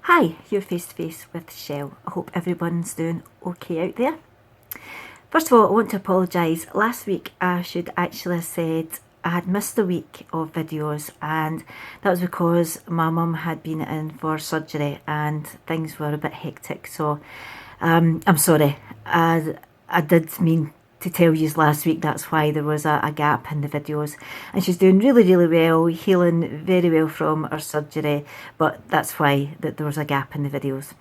Hi, you're face to face with Shell. I hope everyone's doing okay out there. First of all, I want to apologise. Last week I should actually have said I had missed a week of videos, and that was because my mum had been in for surgery and things were a bit hectic, so I'm sorry. I did mean to tell you last week that's why there was a gap in the videos, and she's doing really well, healing very well from her surgery, but that's why there was a gap in the videos.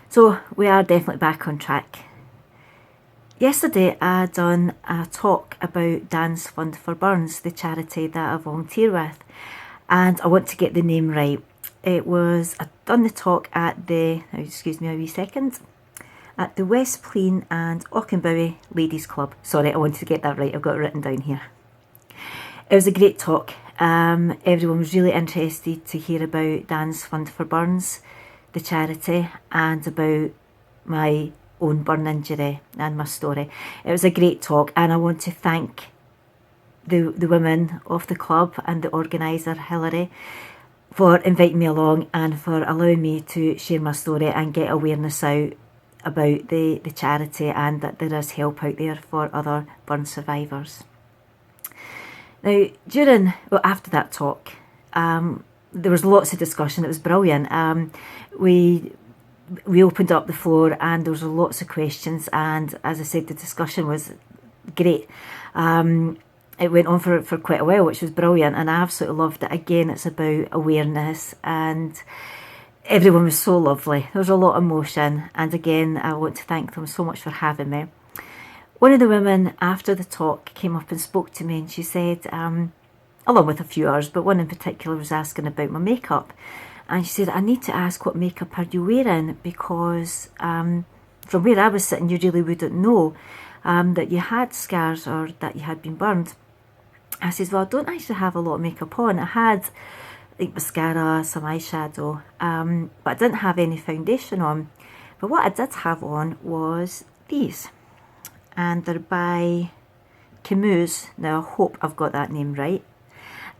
So we are definitely back on track. Yesterday I done a talk about Dance Fund for Burns, the charity that I volunteer with, and I want to get the name right. I done the talk at the, excuse me a wee second, at the West Plain and Auchenbowie Ladies Club. Sorry, I wanted to get that right, I've got it written down here. It was a great talk. Everyone was really interested to hear about Dance Fund for Burns, the charity, and about my own burn injury and my story. It was a great talk, and I want to thank the women of the club and the organiser Hilary for inviting me along and for allowing me to share my story and get awareness out about the charity, and that there is help out there for other burn survivors. Now, after that talk, there was lots of discussion. It was brilliant. We opened up the floor and there was lots of questions, and as I said, the discussion was great. It went on for quite a while, which was brilliant, and I absolutely loved it. Again, it's about awareness, and everyone was so lovely. There was a lot of emotion, and again, I want to thank them so much for having me. One of the women after the talk came up and spoke to me, and she said, along with a few others, but one in particular was asking about my makeup. And she said, I need to ask, what makeup are you wearing? Because from where I was sitting, you really wouldn't know that you had scars or that you had been burned. I said, well, I don't actually have a lot of makeup on. I had like mascara, some eyeshadow, but I didn't have any foundation on. But what I did have on was these, and they're by KIMUSE. Now I hope I've got that name right,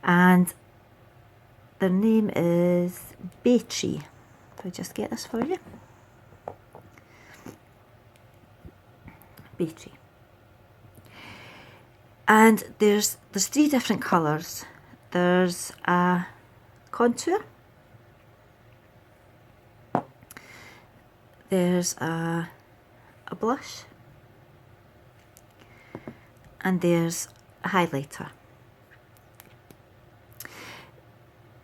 and their name is Bayfree. If I just get this for you, Bayfree. And there's 3 different colours. There's a contour, there's a blush, and there's a highlighter.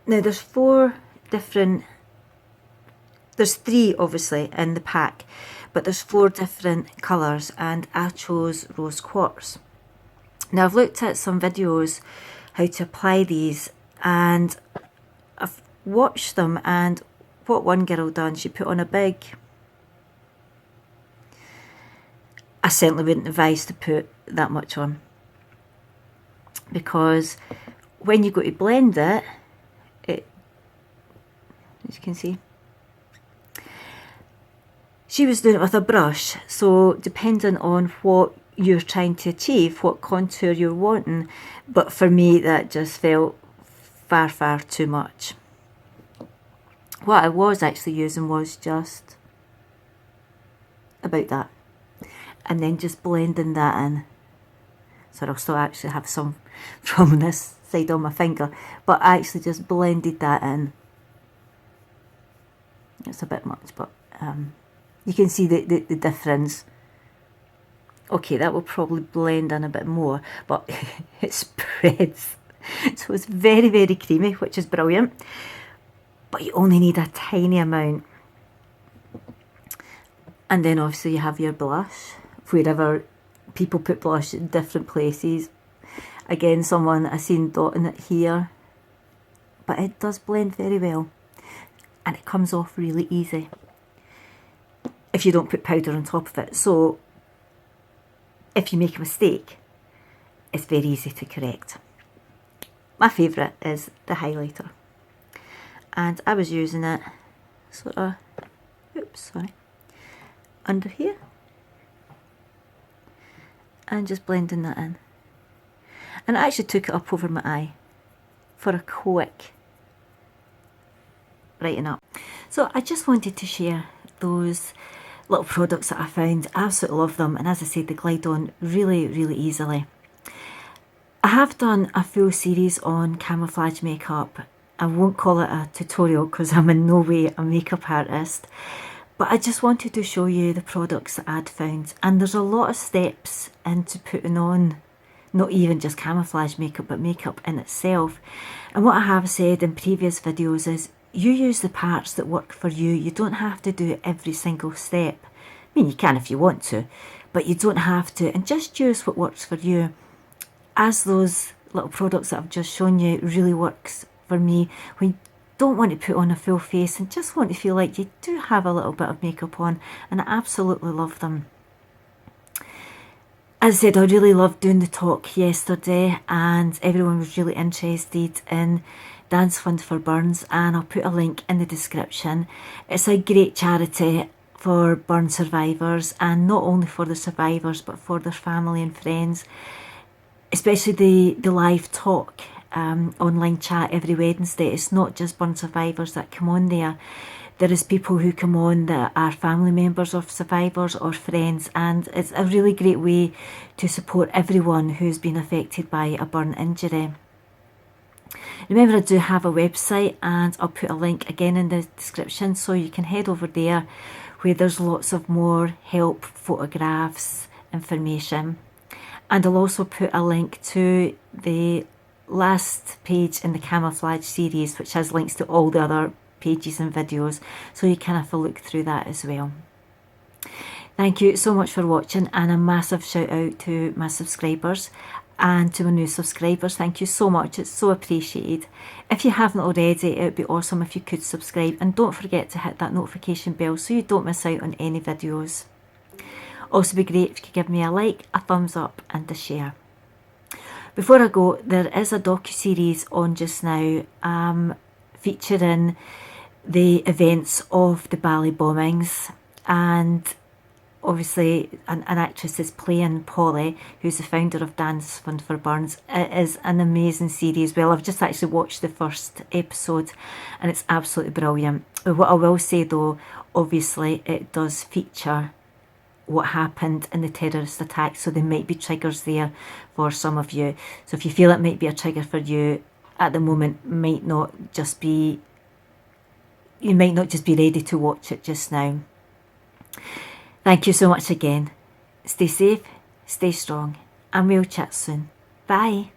Now there's 3 obviously in the pack, but there's 4 different colours, and I chose rose quartz. Now I've looked at some videos how to apply these, and I've watched them, and what one girl done, she put on a big, I certainly wouldn't advise to put that much on, because when you go to blend it, as you can see, she was doing it with a brush, so depending on what you're trying to achieve, what contour you're wanting, but for me that just felt far too much. What I was actually using was just about that, and then just blending that in. So I'll still actually have some from this side on my finger, but I actually just blended that in. It's a bit much, but you can see the difference. Okay, that will probably blend in a bit more, but it spreads. So it's very creamy, which is brilliant. But you only need a tiny amount. And then obviously you have your blush, wherever people put blush in different places. Again, someone I seen dotting it here, but it does blend very well, and it comes off really easy if you don't put powder on top of it. So if you make a mistake, it's very easy to correct. My favourite is the highlighter, and I was using it sort of, under here, and just blending that in. And I actually took it up over my eye for a quick brighten up. So I just wanted to share those little products that I found. I absolutely love them, and as I said, they glide on really, really easily. I have done a full series on camouflage makeup. I won't call it a tutorial because I'm in no way a makeup artist, but I just wanted to show you the products that I'd found. And there's a lot of steps into putting on not even just camouflage makeup, but makeup in itself. And what I have said in previous videos is you use the parts that work for you. You don't have to do every single step. I mean, you can if you want to, but you don't have to, and just use what works for you. As those little products that I've just shown you really works for me when you don't want to put on a full face and just want to feel like you do have a little bit of makeup on, and I absolutely love them. As I said, I really loved doing the talk yesterday, and everyone was really interested in Dance Fund for Burns, and I'll put a link in the description. It's a great charity for burn survivors, and not only for the survivors but for their family and friends. Especially the live talk, online chat every Wednesday. It's not just burn survivors that come on there. There is people who come on that are family members of survivors or friends, and it's a really great way to support everyone who's been affected by a burn injury. Remember, I do have a website, and I'll put a link again in the description so you can head over there where there's lots of more help, photographs, information. And I'll also put a link to the last page in the camouflage series, which has links to all the other pages and videos, so you can have a look through that as well. Thank you so much for watching, and a massive shout out to my subscribers and to my new subscribers. Thank you so much, it's so appreciated. If you haven't already, it would be awesome if you could subscribe, and don't forget to hit that notification bell so you don't miss out on any videos. Also be great if you could give me a like, a thumbs up and a share. Before I go, there is a docu-series on just now featuring the events of the Bali bombings, and obviously an actress is playing Polly, who's the founder of Dance Fund for Burns. It is an amazing series. Well, I've just actually watched the first episode and it's absolutely brilliant. What I will say though, obviously it does feature what happened in the terrorist attack, so there might be triggers there for some of you. So if you feel it might be a trigger for you at the moment, you might not just be ready to watch it just now. Thank you so much again. Stay safe, stay strong, and we'll chat soon. Bye.